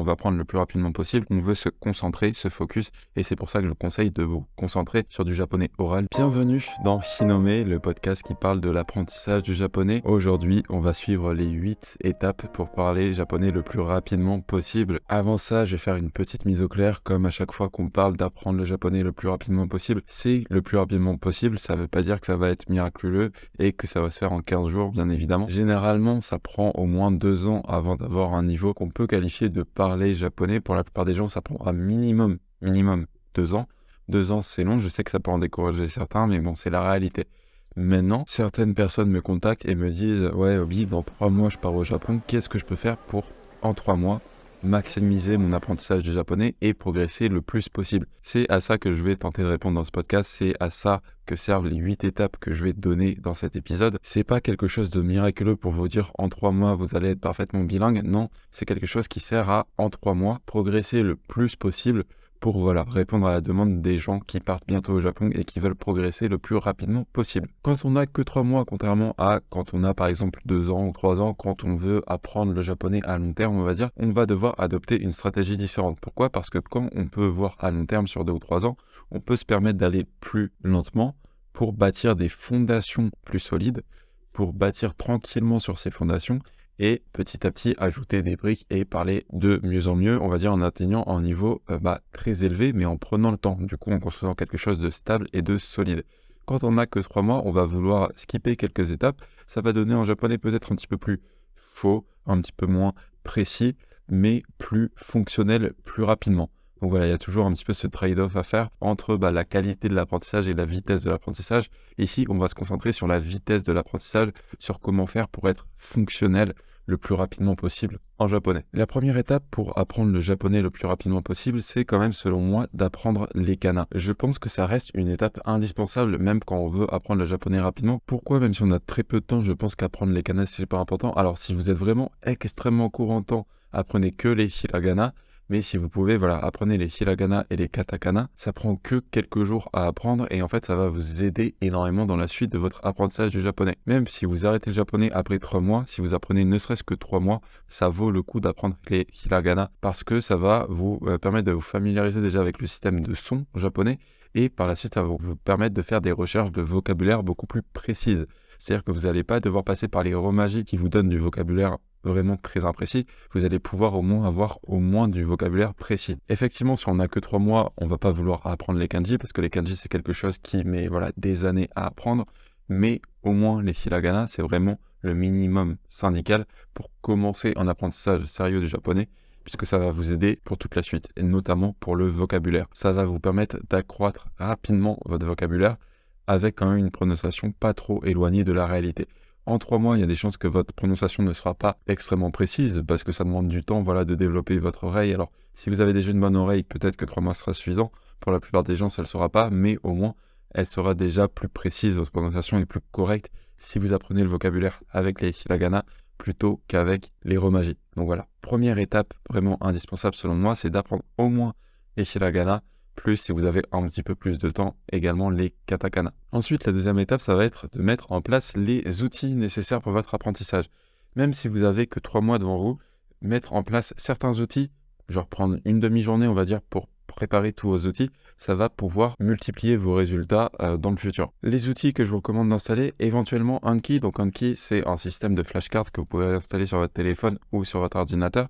on va apprendre le plus rapidement possible, on veut se concentrer, se focus, et c'est pour ça que je vous conseille de vous concentrer sur du japonais oral. Bienvenue dans Hinome, le podcast qui parle de l'apprentissage du japonais. Aujourd'hui, on va suivre les 8 étapes pour parler japonais le plus rapidement possible. Avant ça, je vais faire une petite mise au clair, comme à chaque fois qu'on parle d'apprendre le japonais le plus rapidement possible, c'est le plus rapidement possible, ça veut pas dire que ça va être miraculeux et que ça va se faire en 15 jours, bien évidemment. Généralement, ça prend au moins 2 ans avant d'avoir un niveau qu'on peut qualifier de parler japonais. Pour la plupart des gens, ça prendra minimum 2 ans. 2 ans, c'est long, je sais que ça peut en décourager certains, mais bon, c'est la réalité. Maintenant, certaines personnes me contactent et me disent « Ouais, Obi, dans 3 mois, je pars au Japon, qu'est-ce que je peux faire pour, en 3 mois, maximiser mon apprentissage du japonais et progresser le plus possible ?» C'est à ça que je vais tenter de répondre dans ce podcast, c'est à ça que servent les 8 étapes que je vais te donner dans cet épisode. C'est pas quelque chose de miraculeux pour vous dire en 3 mois vous allez être parfaitement bilingue, non, c'est quelque chose qui sert à, en 3 mois, progresser le plus possible pour répondre à la demande des gens qui partent bientôt au Japon et qui veulent progresser le plus rapidement possible. Quand on n'a que 3 mois, contrairement à quand on a par exemple 2 ans ou 3 ans, quand on veut apprendre le japonais à long terme, on va dire, on va devoir adopter une stratégie différente. Pourquoi ? Parce que quand on peut voir à long terme sur 2 ou 3 ans, on peut se permettre d'aller plus lentement pour bâtir des fondations plus solides, pour bâtir tranquillement sur ces fondations et petit à petit ajouter des briques et parler de mieux en mieux, on va dire en atteignant un niveau très élevé, mais en prenant le temps, du coup en construisant quelque chose de stable et de solide. Quand on n'a que 3 mois, on va vouloir skipper quelques étapes, ça va donner en japonais peut-être un petit peu plus faux, un petit peu moins précis, mais plus fonctionnel plus rapidement. Donc voilà, il y a toujours un petit peu ce trade-off à faire entre la qualité de l'apprentissage et la vitesse de l'apprentissage. Ici, on va se concentrer sur la vitesse de l'apprentissage, sur comment faire pour être fonctionnel le plus rapidement possible en japonais. La première étape pour apprendre le japonais le plus rapidement possible, c'est quand même, selon moi, d'apprendre les kanas. Je pense que ça reste une étape indispensable, même quand on veut apprendre le japonais rapidement. Pourquoi ? Même si on a très peu de temps, je pense qu'apprendre les kanas, c'est super important. Alors, si vous êtes vraiment extrêmement court en temps, apprenez que les hiragana. Mais si vous pouvez, apprenez les hiragana et les katakana. Ça prend que quelques jours à apprendre et en fait, ça va vous aider énormément dans la suite de votre apprentissage du japonais. Même si vous arrêtez le japonais après 3 mois, si vous apprenez ne serait-ce que 3 mois, ça vaut le coup d'apprendre les hiragana parce que ça va vous permettre de vous familiariser déjà avec le système de son japonais et par la suite, ça va vous permettre de faire des recherches de vocabulaire beaucoup plus précises. C'est-à-dire que vous n'allez pas devoir passer par les romaji qui vous donnent du vocabulaire vraiment très imprécis, vous allez pouvoir au moins avoir du vocabulaire précis. Effectivement, si on n'a que 3 mois, on va pas vouloir apprendre les kanji, parce que les kanji, c'est quelque chose qui met des années à apprendre, mais au moins les hiragana, c'est vraiment le minimum syndical pour commencer un apprentissage sérieux du japonais, puisque ça va vous aider pour toute la suite, et notamment pour le vocabulaire. Ça va vous permettre d'accroître rapidement votre vocabulaire, avec quand même une prononciation pas trop éloignée de la réalité. En 3 mois, il y a des chances que votre prononciation ne sera pas extrêmement précise parce que ça demande du temps de développer votre oreille. Alors, si vous avez déjà une bonne oreille, peut-être que 3 mois sera suffisant. Pour la plupart des gens, ça ne le sera pas, mais au moins, elle sera déjà plus précise, votre prononciation est plus correcte si vous apprenez le vocabulaire avec les hiragana plutôt qu'avec les romaji. Donc voilà, première étape vraiment indispensable selon moi, c'est d'apprendre au moins les hiragana, plus si vous avez un petit peu plus de temps, également les katakana. Ensuite, la deuxième étape, ça va être de mettre en place les outils nécessaires pour votre apprentissage. Même si vous avez que 3 mois devant vous, mettre en place certains outils, genre prendre une demi-journée, on va dire, pour préparer tous vos outils, ça va pouvoir multiplier vos résultats dans le futur. Les outils que je vous recommande d'installer, éventuellement Anki. Donc Anki, c'est un système de flashcard que vous pouvez installer sur votre téléphone ou sur votre ordinateur.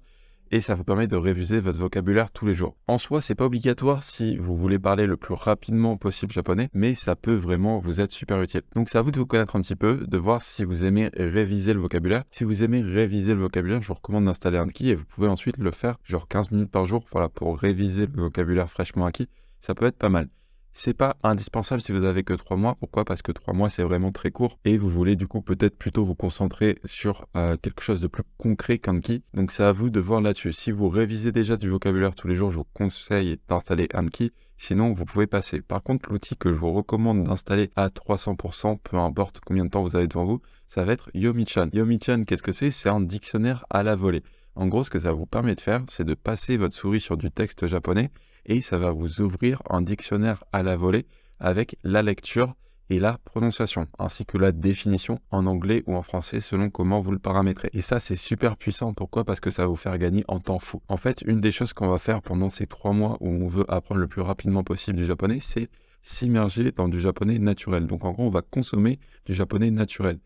Et ça vous permet de réviser votre vocabulaire tous les jours. En soi, c'est pas obligatoire si vous voulez parler le plus rapidement possible japonais, mais ça peut vraiment vous être super utile. Donc c'est à vous de vous connaître un petit peu, de voir si vous aimez réviser le vocabulaire. Si vous aimez réviser le vocabulaire, je vous recommande d'installer Anki et vous pouvez ensuite le faire genre 15 minutes par jour, pour réviser le vocabulaire fraîchement acquis. Ça peut être pas mal. C'est pas indispensable si vous avez que 3 mois. Pourquoi ? Parce que 3 mois, c'est vraiment très court et vous voulez du coup peut-être plutôt vous concentrer sur quelque chose de plus concret qu'Anki. Donc c'est à vous de voir là-dessus. Si vous révisez déjà du vocabulaire tous les jours, je vous conseille d'installer Anki. Sinon, vous pouvez passer. Par contre, l'outil que je vous recommande d'installer à 300%, peu importe combien de temps vous avez devant vous, ça va être Yomi-chan. Yomi-chan, qu'est-ce que c'est ? C'est un dictionnaire à la volée. En gros, ce que ça vous permet de faire, c'est de passer votre souris sur du texte japonais et ça va vous ouvrir un dictionnaire à la volée avec la lecture et la prononciation, ainsi que la définition en anglais ou en français selon comment vous le paramétrez. Et ça, c'est super puissant. Pourquoi? Parce que ça va vous faire gagner en temps fou. En fait, une des choses qu'on va faire pendant ces 3 mois où on veut apprendre le plus rapidement possible du japonais, c'est s'immerger dans du japonais naturel. Donc en gros, on va consommer du japonais naturel.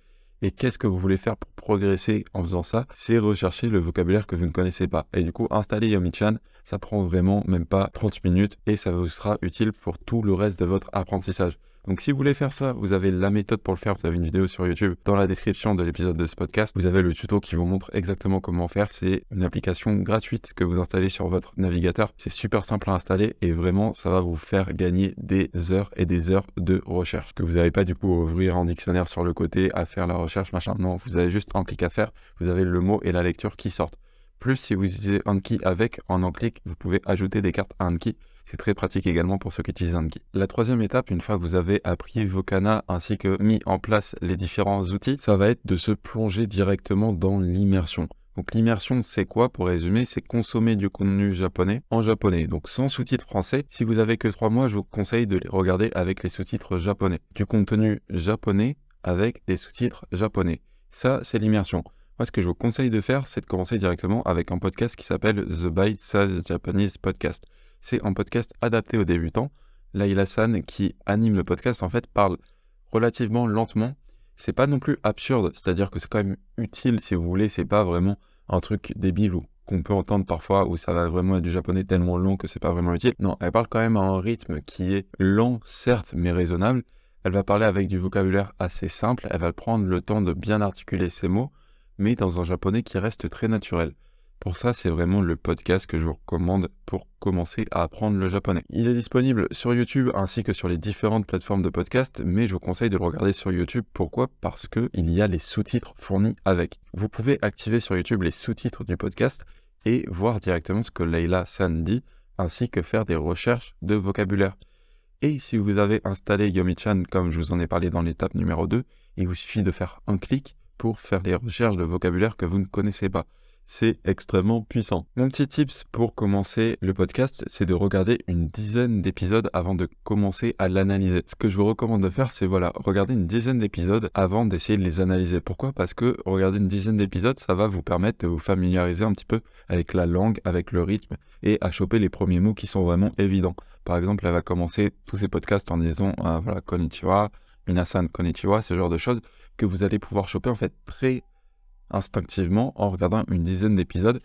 Et qu'est-ce que vous voulez faire pour progresser en faisant ça? C'est rechercher le vocabulaire que vous ne connaissez pas. Et du coup, installer Yomi-chan, ça prend vraiment même pas 30 minutes et ça vous sera utile pour tout le reste de votre apprentissage. Donc si vous voulez faire ça, vous avez la méthode pour le faire. Vous avez une vidéo sur YouTube dans la description de l'épisode de ce podcast. Vous avez le tuto qui vous montre exactement comment faire. C'est une application gratuite que vous installez sur votre navigateur. C'est super simple à installer et vraiment, ça va vous faire gagner des heures et des heures de recherche. Que vous n'avez pas du coup à ouvrir un dictionnaire sur le côté, à faire la recherche, machin. Non, vous avez juste un clic à faire. Vous avez le mot et la lecture qui sortent. Plus, si vous utilisez Anki avec, en un clic, vous pouvez ajouter des cartes à Anki. C'est très pratique également pour ceux qui utilisent Anki. La troisième étape, une fois que vous avez appris vos kanas ainsi que mis en place les différents outils, ça va être de se plonger directement dans l'immersion. Donc l'immersion, c'est quoi? Pour résumer, c'est consommer du contenu japonais en japonais. Donc sans sous-titres français. Si vous avez que 3 mois, je vous conseille de les regarder avec les sous-titres japonais. Du contenu japonais avec des sous-titres japonais. Ça, c'est l'immersion. Moi, ce que je vous conseille de faire, c'est de commencer directement avec un podcast qui s'appelle The Bite Size Japanese Podcast. C'est un podcast adapté aux débutants. Layla-san, qui anime le podcast, en fait, parle relativement lentement. C'est pas non plus absurde, c'est-à-dire que c'est quand même utile, si vous voulez. C'est pas vraiment un truc débile ou qu'on peut entendre parfois où ça va vraiment être du japonais tellement long que c'est pas vraiment utile. Non, elle parle quand même à un rythme qui est lent, certes, mais raisonnable. Elle va parler avec du vocabulaire assez simple. Elle va prendre le temps de bien articuler ses mots, mais dans un japonais qui reste très naturel. Pour ça, c'est vraiment le podcast que je vous recommande pour commencer à apprendre le japonais. Il est disponible sur YouTube ainsi que sur les différentes plateformes de podcast, mais je vous conseille de le regarder sur YouTube. Pourquoi? Parce qu'il y a les sous-titres fournis avec. Vous pouvez activer sur YouTube les sous-titres du podcast et voir directement ce que Layla-san dit, ainsi que faire des recherches de vocabulaire. Et si vous avez installé Yomi-chan, comme je vous en ai parlé dans l'étape numéro 2, il vous suffit de faire un clic pour faire les recherches de vocabulaire que vous ne connaissez pas. C'est extrêmement puissant. Mon petit tips pour commencer le podcast, c'est de regarder une dizaine d'épisodes avant de commencer à l'analyser. Ce que je vous recommande de faire, c'est regarder une dizaine d'épisodes avant d'essayer de les analyser. Pourquoi? Parce que regarder une dizaine d'épisodes, ça va vous permettre de vous familiariser un petit peu avec la langue, avec le rythme et à choper les premiers mots qui sont vraiment évidents. Par exemple, elle va commencer tous ces podcasts en disant konnichiwa, minasan konnichiwa, ce genre de choses que vous allez pouvoir choper en fait très instinctivement en regardant une dizaine d'épisodes.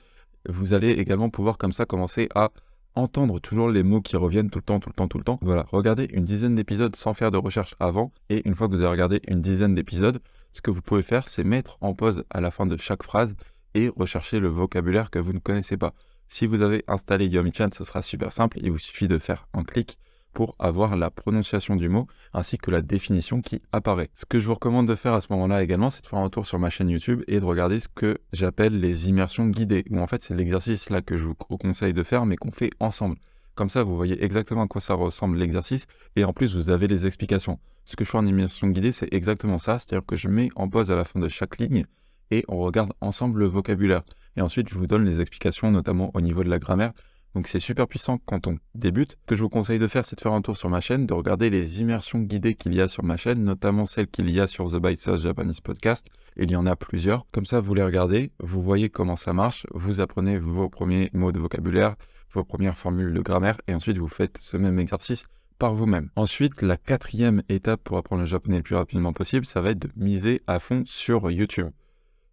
Vous allez également pouvoir comme ça commencer à entendre toujours les mots qui reviennent tout le temps. Voilà, regardez une dizaine d'épisodes sans faire de recherche avant, et une fois que vous avez regardé une dizaine d'épisodes, ce que vous pouvez faire, c'est mettre en pause à la fin de chaque phrase et rechercher le vocabulaire que vous ne connaissez pas. Si vous avez installé Yomi-chan, ce sera super simple, il vous suffit de faire un clic pour avoir la prononciation du mot ainsi que la définition qui apparaît. Ce que je vous recommande de faire à ce moment-là également, c'est de faire un tour sur ma chaîne YouTube et de regarder ce que j'appelle les immersions guidées, où en fait c'est l'exercice là que je vous conseille de faire mais qu'on fait ensemble. Comme ça, vous voyez exactement à quoi ça ressemble l'exercice et en plus vous avez les explications. Ce que je fais en immersion guidée, c'est exactement ça, c'est-à-dire que je mets en pause à la fin de chaque ligne et on regarde ensemble le vocabulaire. Et ensuite, je vous donne les explications, notamment au niveau de la grammaire. Donc c'est super puissant quand on débute. Ce que je vous conseille de faire, c'est de faire un tour sur ma chaîne, de regarder les immersions guidées qu'il y a sur ma chaîne, notamment celles qu'il y a sur The Bite Size Japanese Podcast. Il y en a plusieurs. Comme ça, vous les regardez, vous voyez comment ça marche, vous apprenez vos premiers mots de vocabulaire, vos premières formules de grammaire, et ensuite vous faites ce même exercice par vous-même. Ensuite, la 4e étape pour apprendre le japonais le plus rapidement possible, ça va être de miser à fond sur YouTube.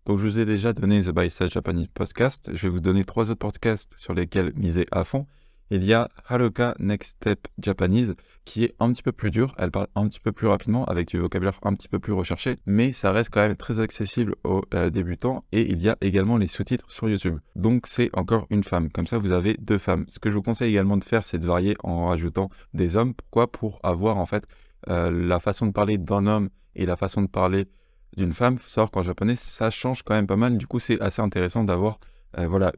Donc, je vous ai déjà donné The Bite Size Japanese Podcast. Je vais vous donner 3 autres podcasts sur lesquels miser à fond. Il y a Haruka Next Step Japanese qui est un petit peu plus dur. Elle parle un petit peu plus rapidement avec du vocabulaire un petit peu plus recherché, mais ça reste quand même très accessible aux débutants et il y a également les sous-titres sur YouTube. Donc, c'est encore une femme. Comme ça, vous avez 2 femmes. Ce que je vous conseille également de faire, c'est de varier en rajoutant des hommes. Pourquoi? Pour avoir en fait la façon de parler d'un homme et la façon de parler d'une femme. Il faut savoir qu'en japonais, ça change quand même pas mal. Du coup, c'est assez intéressant d'avoir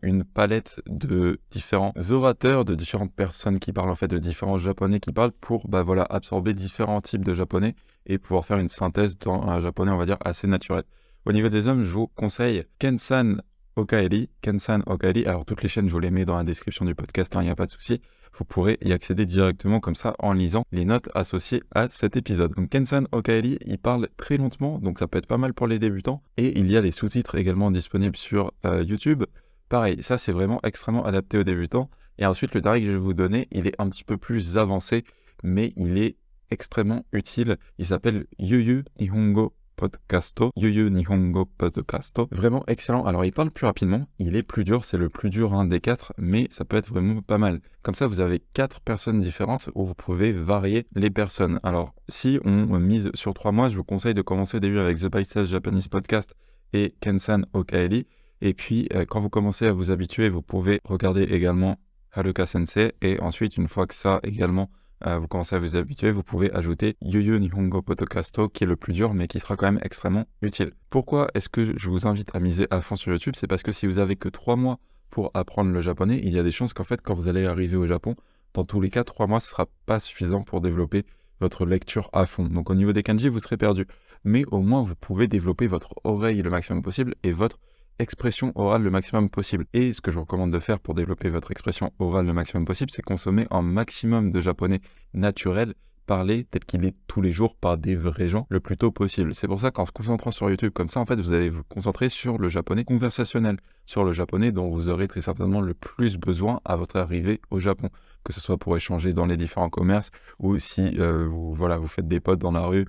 une palette de différents orateurs, de différentes personnes qui parlent en fait, de différents japonais qui parlent pour absorber différents types de japonais et pouvoir faire une synthèse dans un japonais, on va dire, assez naturel. Au niveau des hommes, je vous conseille Ken-san Okaeli, Kensan Okaeli. Alors toutes les chaînes, je vous les mets dans la description du podcast, il n'y a pas de souci. Vous pourrez y accéder directement comme ça en lisant les notes associées à cet épisode. Donc Kensan Okaeli, il parle très lentement, donc ça peut être pas mal pour les débutants. Et il y a les sous-titres également disponibles sur YouTube. Pareil, ça c'est vraiment extrêmement adapté aux débutants. Et ensuite, le dernier que je vais vous donner, il est un petit peu plus avancé, mais il est extrêmement utile. Il s'appelle Yuyu Nihongo Podcasto. Yuyu Nihongo Podcasto. Vraiment excellent. Alors, il parle plus rapidement. Il est plus dur. C'est le plus dur des 4, mais ça peut être vraiment pas mal. Comme ça, vous avez 4 personnes différentes où vous pouvez varier les personnes. Alors, si on mise sur 3 mois, je vous conseille de commencer au début avec The Paisage Japanese Podcast et Kensan Okaeli. Et puis, quand vous commencez à vous habituer, vous pouvez regarder également Haruka Sensei. Et ensuite, une fois que ça également, vous commencez à vous habituer, vous pouvez ajouter Yuyu Nihongo Podcasto, qui est le plus dur, mais qui sera quand même extrêmement utile. Pourquoi est-ce que je vous invite à miser à fond sur YouTube? C'est parce que si vous avez que 3 mois pour apprendre le japonais, il y a des chances qu'en fait, quand vous allez arriver au Japon, dans tous les cas, 3 mois, ce ne sera pas suffisant pour développer votre lecture à fond. Donc au niveau des kanji, vous serez perdu. Mais au moins, vous pouvez développer votre oreille le maximum possible et votre expression orale le maximum possible. Et ce que je vous recommande de faire pour développer votre expression orale le maximum possible, c'est consommer un maximum de japonais naturel, parlé tel qu'il est tous les jours par des vrais gens le plus tôt possible. C'est pour ça qu'en se concentrant sur YouTube comme ça, en fait, vous allez vous concentrer sur le japonais conversationnel, sur le japonais dont vous aurez très certainement le plus besoin à votre arrivée au Japon, que ce soit pour échanger dans les différents commerces ou si vous faites des potes dans la rue.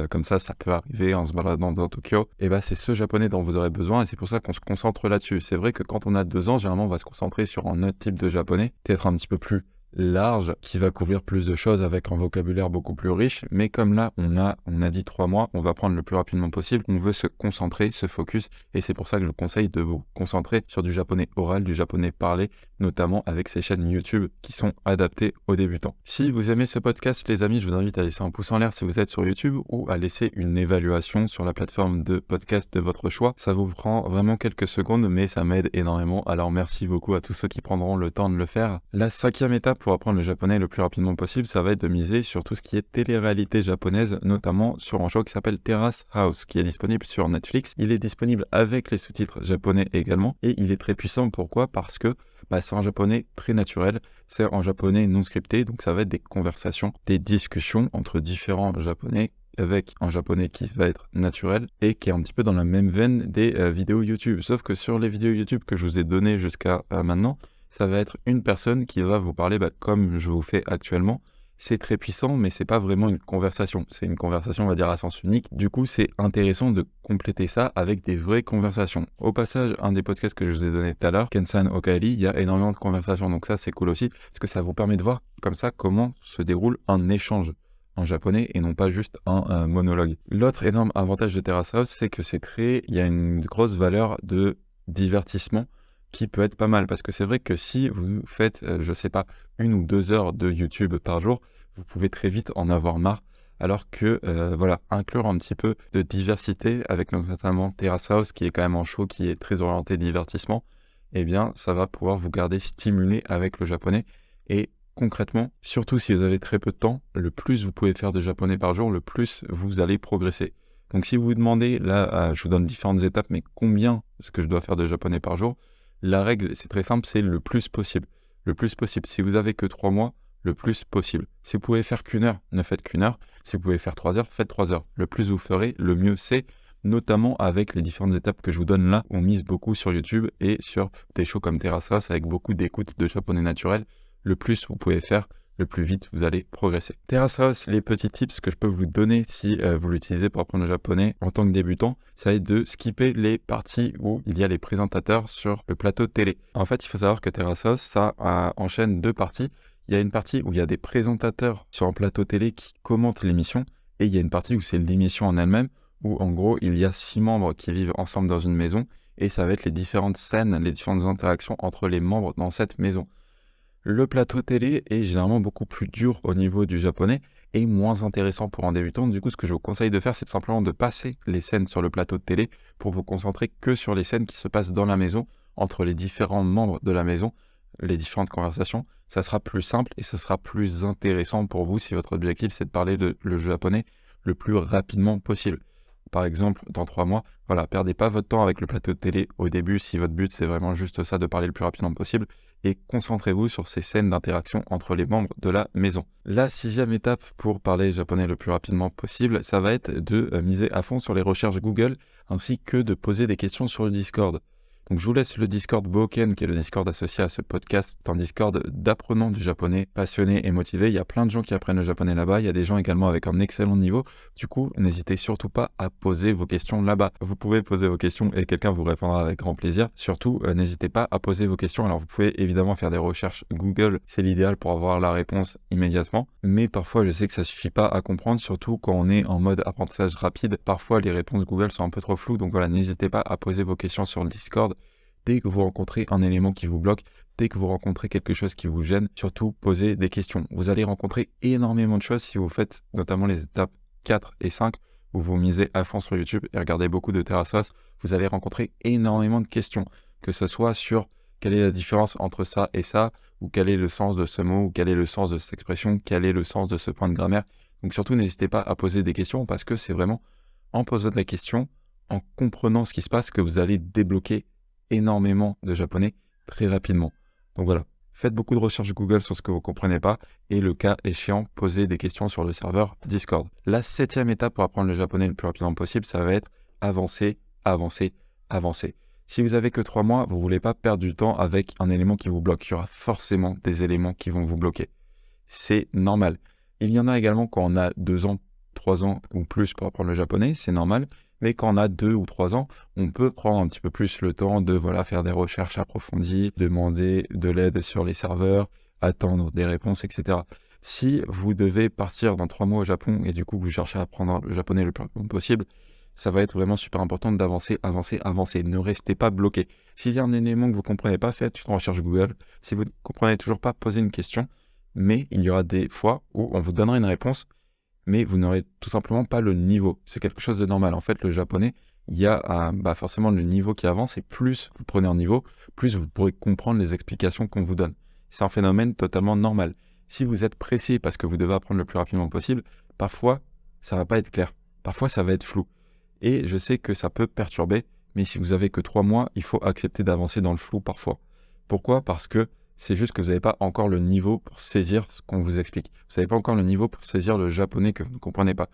Comme ça peut arriver en se baladant dans Tokyo, et c'est ce japonais dont vous aurez besoin, et c'est pour ça qu'on se concentre là-dessus. C'est vrai que quand on a 2 ans, généralement on va se concentrer sur un autre type de japonais, peut-être un petit peu plus large, qui va couvrir plus de choses avec un vocabulaire beaucoup plus riche, mais comme là on a dit 3 mois, on va prendre le plus rapidement possible, on veut se concentrer, se focus, et c'est pour ça que je vous conseille de vous concentrer sur du japonais oral, du japonais parlé, notamment avec ces chaînes YouTube qui sont adaptées aux débutants. Si vous aimez ce podcast, les amis, je vous invite à laisser un pouce en l'air si vous êtes sur YouTube ou à laisser une évaluation sur la plateforme de podcast de votre choix. Ça vous prend vraiment quelques secondes, mais ça m'aide énormément. Alors merci beaucoup à tous ceux qui prendront le temps de le faire. La 5e étape pour apprendre le japonais le plus rapidement possible, ça va être de miser sur tout ce qui est télé-réalité japonaise, notamment sur un show qui s'appelle Terrace House, qui est disponible sur Netflix. Il est disponible avec les sous-titres japonais également, et il est très puissant. Pourquoi? Parce que c'est en japonais très naturel, c'est en japonais non scripté, donc ça va être des conversations, des discussions entre différents japonais avec un japonais qui va être naturel et qui est un petit peu dans la même veine des vidéos YouTube. Sauf que sur les vidéos YouTube que je vous ai données jusqu'à maintenant, ça va être une personne qui va vous parler comme je vous fais actuellement. C'est très puissant, mais c'est pas vraiment une conversation. C'est une conversation, on va dire, à sens unique. Du coup, c'est intéressant de compléter ça avec des vraies conversations. Au passage, un des podcasts que je vous ai donné tout à l'heure, Kensan Okaeli, il y a énormément de conversations. Donc ça, c'est cool aussi, parce que ça vous permet de voir comme ça comment se déroule un échange en japonais et non pas juste un monologue. L'autre énorme avantage de Terrace House, c'est que il y a une grosse valeur de divertissement qui peut être pas mal, parce que c'est vrai que si vous faites, 1 ou 2 heures de YouTube par jour, vous pouvez très vite en avoir marre, alors que, inclure un petit peu de diversité, avec notamment Terrace House, qui est quand même un show qui est très orienté divertissement, eh bien, ça va pouvoir vous garder stimulé avec le japonais, et concrètement, surtout si vous avez très peu de temps, le plus vous pouvez faire de japonais par jour, le plus vous allez progresser. Donc si vous vous demandez, là, je vous donne différentes étapes, mais combien est-ce que je dois faire de japonais par jour? La règle, c'est très simple, c'est le plus possible. Le plus possible. Si vous avez que 3 mois, le plus possible. Si vous pouvez faire qu'1 heure, ne faites qu'1 heure. Si vous pouvez faire 3 heures, faites 3 heures. Le plus vous ferez, le mieux c'est, notamment avec les différentes étapes que je vous donne là. On mise beaucoup sur YouTube et sur des shows comme Terrace House avec beaucoup d'écoute de japonais naturel. Le plus vous pouvez faire, le plus vite vous allez progresser. Terrace House, les petits tips que je peux vous donner si vous l'utilisez pour apprendre le japonais en tant que débutant, ça va être de skipper les parties où il y a les présentateurs sur le plateau télé. En fait, il faut savoir que Terrace House, ça enchaîne 2 parties. Il y a une partie où il y a des présentateurs sur un plateau télé qui commentent l'émission, et il y a une partie où c'est l'émission en elle-même, où en gros, il y a 6 membres qui vivent ensemble dans une maison, et ça va être les différentes scènes, les différentes interactions entre les membres dans cette maison. Le plateau télé est généralement beaucoup plus dur au niveau du japonais et moins intéressant pour un débutant. Du coup, ce que je vous conseille de faire, c'est tout simplement de passer les scènes sur le plateau de télé pour vous concentrer que sur les scènes qui se passent dans la maison, entre les différents membres de la maison, les différentes conversations. Ça sera plus simple et ça sera plus intéressant pour vous si votre objectif, c'est de parler le japonais le plus rapidement possible. par exemple, dans 3 mois, voilà, perdez pas votre temps avec le plateau de télé au début si votre but c'est vraiment juste ça, de parler le plus rapidement possible, et concentrez-vous sur ces scènes d'interaction entre les membres de la maison. La 6e étape pour parler japonais le plus rapidement possible, ça va être de miser à fond sur les recherches Google, ainsi que de poser des questions sur le Discord. Donc je vous laisse le Discord Boken, qui est le Discord associé à ce podcast. C'est un Discord d'apprenants du japonais passionnés et motivés. Il y a plein de gens qui apprennent le japonais là-bas. Il y a des gens également avec un excellent niveau. Du coup, n'hésitez surtout pas à poser vos questions là-bas. Vous pouvez poser vos questions et quelqu'un vous répondra avec grand plaisir. Surtout, n'hésitez pas à poser vos questions. Alors vous pouvez évidemment faire des recherches Google. C'est l'idéal pour avoir la réponse immédiatement. Mais parfois, je sais que ça suffit pas à comprendre, surtout quand on est en mode apprentissage rapide. Parfois, les réponses Google sont un peu trop floues. Donc voilà, n'hésitez pas à poser vos questions sur le Discord. Dès que vous rencontrez un élément qui vous bloque, dès que vous rencontrez quelque chose qui vous gêne, surtout posez des questions. Vous allez rencontrer énormément de choses si vous faites notamment les étapes 4 et 5, où vous misez à fond sur YouTube et regardez beaucoup de Terrasos. Vous allez rencontrer énormément de questions, que ce soit sur quelle est la différence entre ça et ça, ou quel est le sens de ce mot, ou quel est le sens de cette expression, quel est le sens de ce point de grammaire. Donc surtout, n'hésitez pas à poser des questions, parce que c'est vraiment en posant des questions, en comprenant ce qui se passe, que vous allez débloquer énormément de japonais très rapidement. Donc voilà, faites beaucoup de recherches Google sur ce que vous ne comprenez pas, et le cas échéant, posez des questions sur le serveur Discord. La 7e étape pour apprendre le japonais le plus rapidement possible, ça va être avancer, avancer, avancer. Si vous avez que 3 mois, vous ne voulez pas perdre du temps avec un élément qui vous bloque. Il y aura forcément des éléments qui vont vous bloquer. C'est normal. Il y en a également quand on a 2 ans, 3 ans ou plus pour apprendre le japonais, c'est normal. Mais quand on a 2 ou 3 ans, on peut prendre un petit peu plus le temps de faire des recherches approfondies, demander de l'aide sur les serveurs, attendre des réponses, etc. Si vous devez partir dans 3 mois au Japon et du coup vous cherchez à apprendre le japonais le plus rapidement possible, ça va être vraiment super important d'avancer, avancer, avancer. Ne restez pas bloqué. S'il y a un élément que vous ne comprenez pas, faites une recherche Google. Si vous ne comprenez toujours pas, posez une question. Mais il y aura des fois où on vous donnera une réponse, mais vous n'aurez tout simplement pas le niveau. C'est quelque chose de normal. En fait, le japonais, il y a forcément le niveau qui avance, et plus vous prenez un niveau, plus vous pourrez comprendre les explications qu'on vous donne. C'est un phénomène totalement normal. Si vous êtes pressé parce que vous devez apprendre le plus rapidement possible, parfois, ça ne va pas être clair. Parfois, ça va être flou. Et je sais que ça peut perturber, mais si vous avez que 3 mois, il faut accepter d'avancer dans le flou parfois. Pourquoi ? Parce que c'est juste que vous n'avez pas encore le niveau pour saisir ce qu'on vous explique. Vous n'avez pas encore le niveau pour saisir le japonais que vous ne comprenez pas.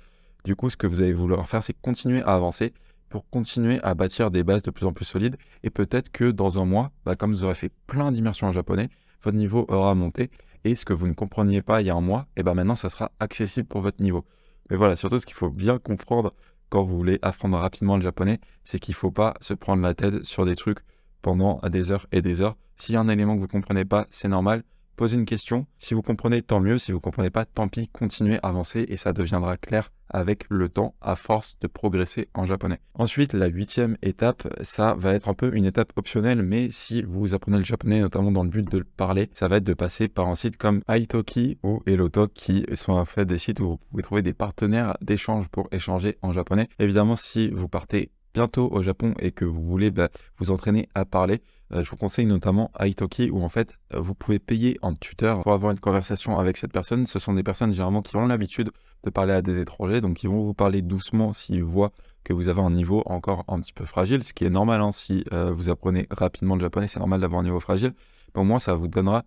Du coup, ce que vous allez vouloir faire, c'est continuer à avancer pour continuer à bâtir des bases de plus en plus solides. Et peut-être que dans un mois, comme vous aurez fait plein d'immersions en japonais, votre niveau aura monté. Et ce que vous ne compreniez pas il y a un mois, maintenant, ça sera accessible pour votre niveau. Mais voilà, surtout ce qu'il faut bien comprendre quand vous voulez apprendre rapidement le japonais, c'est qu'il ne faut pas se prendre la tête sur des trucs pendant des heures et des heures. S'il y a un élément que vous ne comprenez pas, c'est normal. Posez une question. Si vous comprenez, tant mieux. Si vous ne comprenez pas, tant pis. Continuez à avancer et ça deviendra clair avec le temps, à force de progresser en japonais. Ensuite, la 8e étape, ça va être un peu une étape optionnelle, mais si vous apprenez le japonais, notamment dans le but de le parler, ça va être de passer par un site comme Italki ou HelloTalk, qui sont en fait des sites où vous pouvez trouver des partenaires d'échange pour échanger en japonais. Évidemment, si vous partez bientôt au Japon et que vous voulez vous entraîner à parler, je vous conseille notamment Italki, où en fait vous pouvez payer un tuteur pour avoir une conversation avec cette personne. Ce sont des personnes généralement qui ont l'habitude de parler à des étrangers, donc ils vont vous parler doucement s'ils voient que vous avez un niveau encore un petit peu fragile, ce qui est normal, si vous apprenez rapidement le japonais, c'est normal d'avoir un niveau fragile. Mais au moins ça vous donnera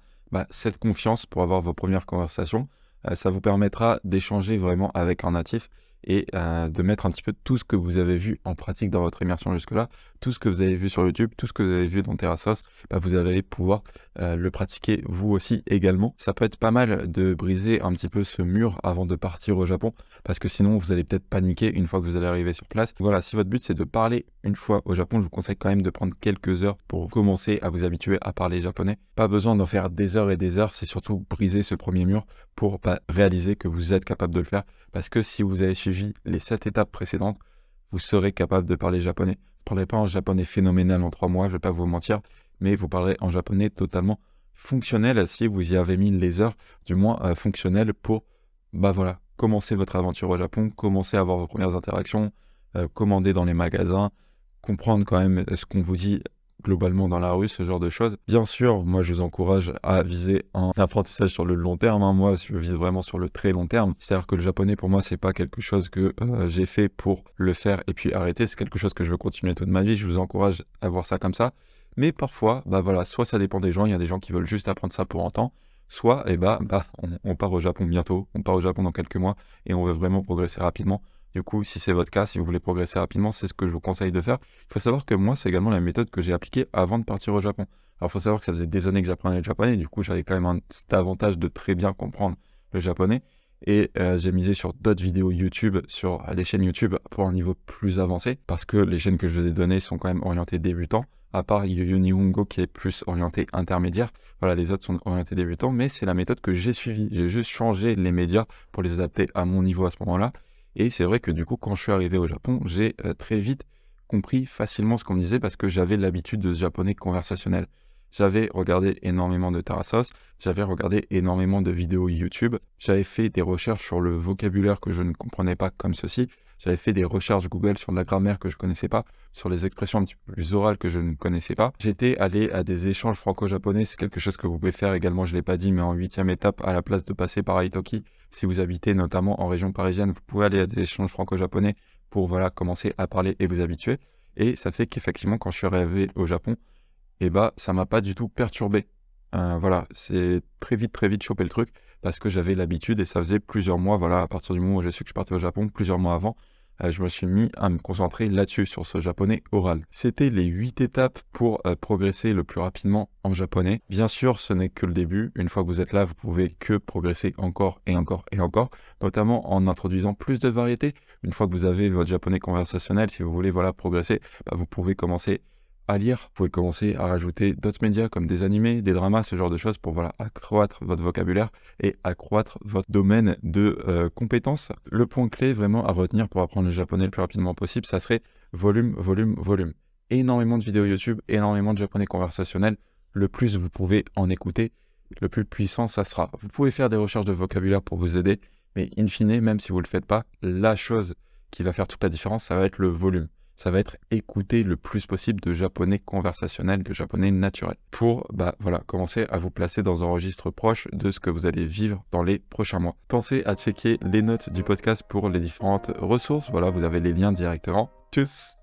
cette confiance pour avoir vos premières conversations. Ça vous permettra d'échanger vraiment avec un natif et de mettre un petit peu tout ce que vous avez vu en pratique dans votre immersion jusque-là, tout ce que vous avez vu sur YouTube, tout ce que vous avez vu dans Terrasos, vous allez pouvoir le pratiquer vous aussi également. Ça peut être pas mal de briser un petit peu ce mur avant de partir au Japon, parce que sinon vous allez peut-être paniquer une fois que vous allez arriver sur place. Voilà, si votre but c'est de parler une fois au Japon, je vous conseille quand même de prendre quelques heures pour commencer à vous habituer à parler japonais. Pas besoin d'en faire des heures et des heures, c'est surtout briser ce premier mur pour réaliser que vous êtes capable de le faire, parce que si vous avez suivi les 7 étapes précédentes, vous serez capable de parler japonais. Vous ne parlerez pas en japonais phénoménal en 3 mois, je ne vais pas vous mentir, mais vous parlerez en japonais totalement fonctionnel si vous y avez mis les heures, du moins fonctionnel pour commencer votre aventure au Japon, commencer à avoir vos premières interactions, commander dans les magasins, comprendre quand même ce qu'on vous dit globalement dans la rue, ce genre de choses. Bien sûr, moi je vous encourage à viser un apprentissage sur le long terme, hein. Moi je vise vraiment sur le très long terme. C'est-à-dire que le japonais pour moi c'est pas quelque chose que j'ai fait pour le faire et puis arrêter, c'est quelque chose que je veux continuer toute ma vie. Je vous encourage à voir ça comme ça. Mais parfois, soit ça dépend des gens, il y a des gens qui veulent juste apprendre ça pour un temps, soit on part au Japon bientôt, on part au Japon dans quelques mois et on veut vraiment progresser rapidement. Du coup, si c'est votre cas, si vous voulez progresser rapidement, c'est ce que je vous conseille de faire. Il faut savoir que moi, c'est également la méthode que j'ai appliquée avant de partir au Japon. Alors, il faut savoir que ça faisait des années que j'apprenais le japonais, du coup, j'avais quand même cet avantage de très bien comprendre le japonais. Et j'ai misé sur d'autres vidéos YouTube, sur les chaînes YouTube pour un niveau plus avancé, parce que les chaînes que je vous ai données sont quand même orientées débutants, à part Yu Nihongo qui est plus orienté intermédiaire. Voilà, les autres sont orientés débutants, mais c'est la méthode que j'ai suivie. J'ai juste changé les médias pour les adapter à mon niveau à ce moment-là. Et c'est vrai que du coup, quand je suis arrivé au Japon, j'ai très vite compris facilement ce qu'on me disait parce que j'avais l'habitude de ce japonais conversationnel. J'avais regardé énormément de Tarasos, j'avais regardé énormément de vidéos YouTube, j'avais fait des recherches sur le vocabulaire que je ne comprenais pas comme ceci, j'avais fait des recherches Google sur de la grammaire que je ne connaissais pas, sur les expressions un petit peu plus orales que je ne connaissais pas. J'étais allé à des échanges franco-japonais, c'est quelque chose que vous pouvez faire également, je ne l'ai pas dit, mais en 8e étape, à la place de passer par Iitoki. Si vous habitez notamment en région parisienne, vous pouvez aller à des échanges franco-japonais pour commencer à parler et vous habituer. Et ça fait qu'effectivement, quand je suis arrivé au Japon, ça m'a pas du tout perturbé. C'est très vite chopé le truc parce que j'avais l'habitude et ça faisait plusieurs mois, à partir du moment où j'ai su que je partais au Japon, plusieurs mois avant, je me suis mis à me concentrer là-dessus, sur ce japonais oral. C'était les 8 étapes pour progresser le plus rapidement en japonais. Bien sûr, ce n'est que le début. Une fois que vous êtes là, vous pouvez que progresser encore et encore et encore, notamment en introduisant plus de variétés. Une fois que vous avez votre japonais conversationnel, si vous voulez progresser, vous pouvez commencer à lire, vous pouvez commencer à rajouter d'autres médias comme des animés, des dramas, ce genre de choses pour accroître votre vocabulaire et accroître votre domaine de compétences. Le point clé vraiment à retenir pour apprendre le japonais le plus rapidement possible, ça serait volume, volume, volume. Énormément de vidéos YouTube, énormément de japonais conversationnel. Le plus vous pouvez en écouter, le plus puissant ça sera. Vous pouvez faire des recherches de vocabulaire pour vous aider, mais in fine, même si vous ne le faites pas, la chose qui va faire toute la différence, ça va être le volume. Ça va être écouter le plus possible de japonais conversationnel, de japonais naturel, pour commencer à vous placer dans un registre proche de ce que vous allez vivre dans les prochains mois. Pensez à checker les notes du podcast pour les différentes ressources. Vous avez les liens directement. Tchuss!